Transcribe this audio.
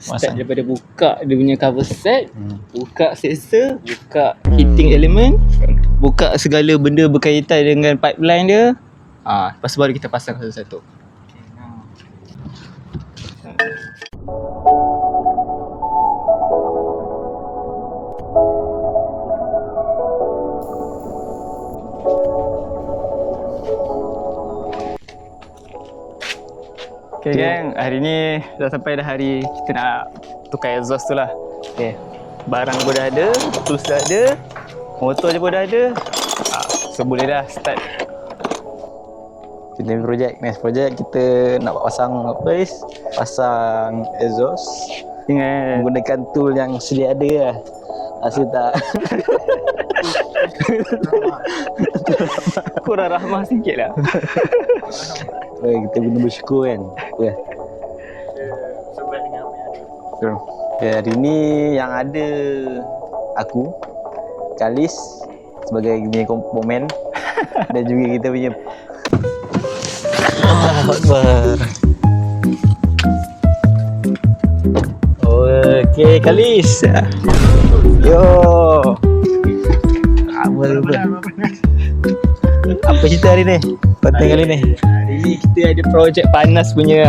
Start daripada buka dia punya cover set, buka sensor, buka heating element, buka segala benda berkaitan dengan pipeline dia. Lepas tu baru kita pasang satu-satu. Okay gang, hari ni dah sampai dah hari kita nak tukar exhaust tu lah. Okay, barang pun dah ada, tools dah ada, motor je pun dah ada. So boleh dah start. Next project kita nak pasang pasang exhaust dengan menggunakan tool yang sedia ada lah. Rasa tak? Kurang rahmah sikit lah. Kita guna bersyukur kan. Sebab dengan apa yang ada. Hari ni yang ada aku, Kalis sebagai punya komponen dan juga kita punya Akbar. Okay, Kalis. Yo. Apa cerita hari ni? Penting kali ni. Hari ni kita ada projek panas punya.